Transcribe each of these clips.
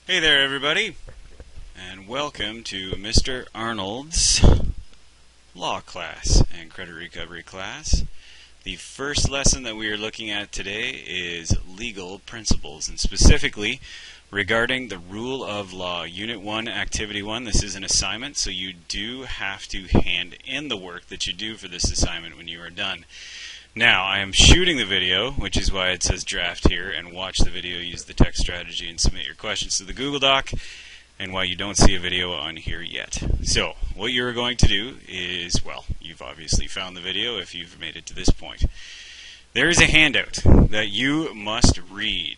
Hey there everybody, and welcome to Mr. Arnold's law class and credit recovery class. The first lesson that we are looking at today is legal principles, and specifically regarding the rule of law. Unit 1, Activity 1. This is an assignment, so you do have to hand in the work that you do for this assignment when you are done. Now, I am shooting the video, which is why it says draft here, and watch the video, use the text strategy, and submit your questions to the Google Doc, and why you don't see a video on here yet. So, what you're going to do is, well, you've obviously found the video if you've made it to this point. There is a handout that you must read.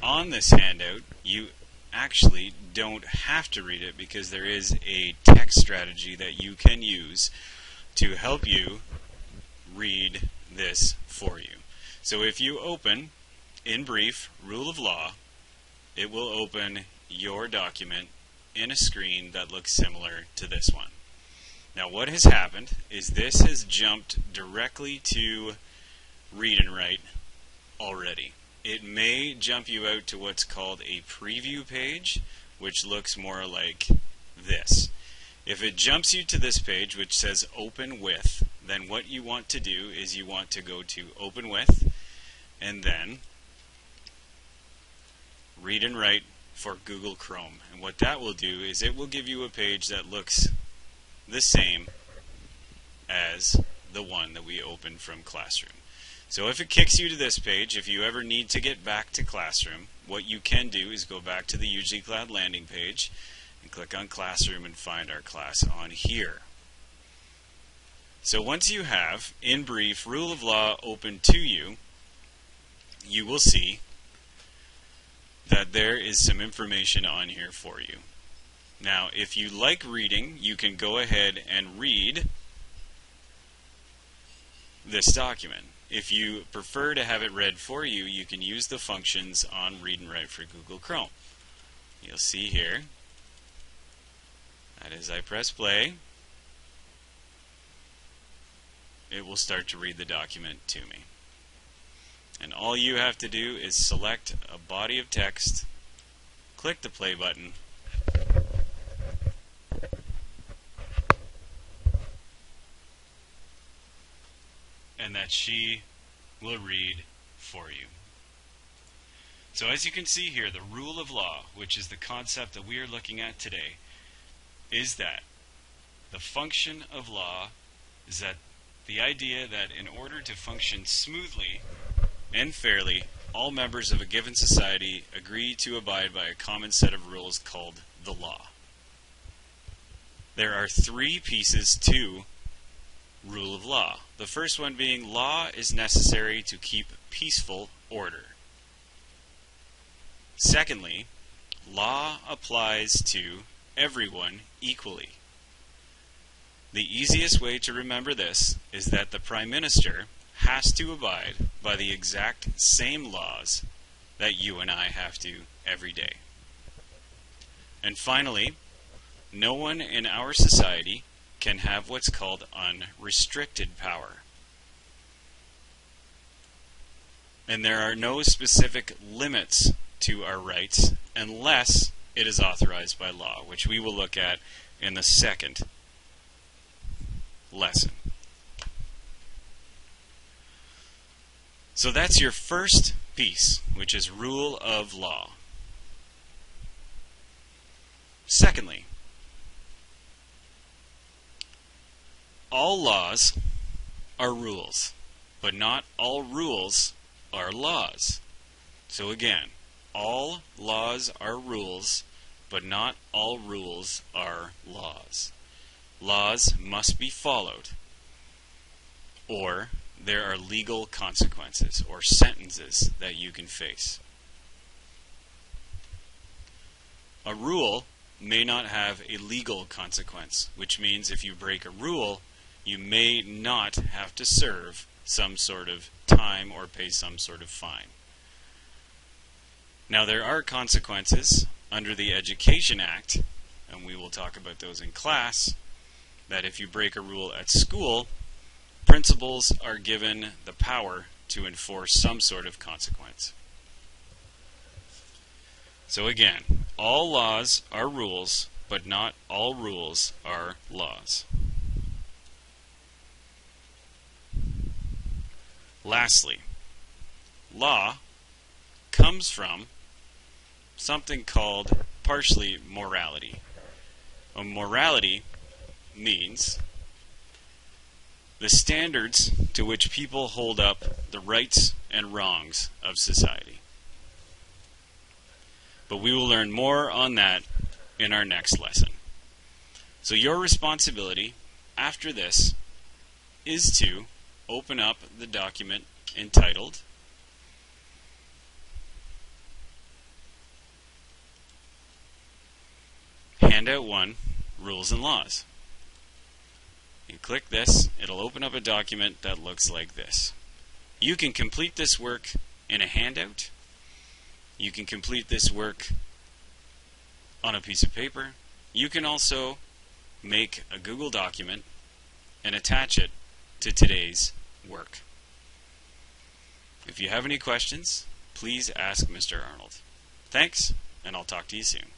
On this handout, you actually don't have to read it because there is a text strategy that you can use to help you read this for you. So if you open, in brief, rule of law, it will open your document in a screen that looks similar to this one. Now what has happened is this has jumped directly to read and write already. It may jump you out to what's called a preview page, which looks more like this. If it jumps you to this page, which says open with, then what you want to do is you want to go to open with and then read and write for Google Chrome. And what that will do is it will give you a page that looks the same as the one that we opened from Classroom. So if it kicks you to this page, if you ever need to get back to Classroom, what you can do is go back to the UGCloud landing page and click on Classroom and find our class on here. So once you have, in brief, rule of law open to you, you will see that there is some information on here for you. Now, if you like reading, you can go ahead and read this document. If you prefer to have it read for you, you can use the functions on Read and Write for Google Chrome. You'll see here that as I press play, it will start to read the document to me. And all you have to do is select a body of text, click the play button, and that she will read for you. So as you can see here, the rule of law, which is the concept that we are looking at today, is that the function of law is that the idea that in order to function smoothly and fairly, all members of a given society agree to abide by a common set of rules called the law. There are three pieces to rule of law. The first one being law is necessary to keep peaceful order. Secondly, law applies to everyone equally. The easiest way to remember this is that the Prime Minister has to abide by the exact same laws that you and I have to every day. And finally, no one in our society can have what's called unrestricted power. And there are no specific limits to our rights unless it is authorized by law, which we will look at in the second lesson. So that's your first piece, which is rule of law. Secondly, all laws are rules, but not all rules are laws. So again, all laws are rules, but not all rules are laws. Laws must be followed, or there are legal consequences or sentences that you can face. A rule may not have a legal consequence, which means if you break a rule, you may not have to serve some sort of time or pay some sort of fine. Now there are consequences under the Education Act, and we will talk about those in class, that if you break a rule at school, principals are given the power to enforce some sort of consequence. So again, All laws are rules, but not all rules are laws. Lastly, law comes from something called partially morality. A morality means the standards to which people hold up the rights and wrongs of society. But we will learn more on that in our next lesson. So your responsibility after this is to open up the document entitled Handout 1, Rules and Laws. You click this, it'll open up a document that looks like this. You can complete this work in a handout. You can complete this work on a piece of paper. You can also make a Google document and attach it to today's work. If you have any questions, please ask Mr. Arnold. Thanks, and I'll talk to you soon.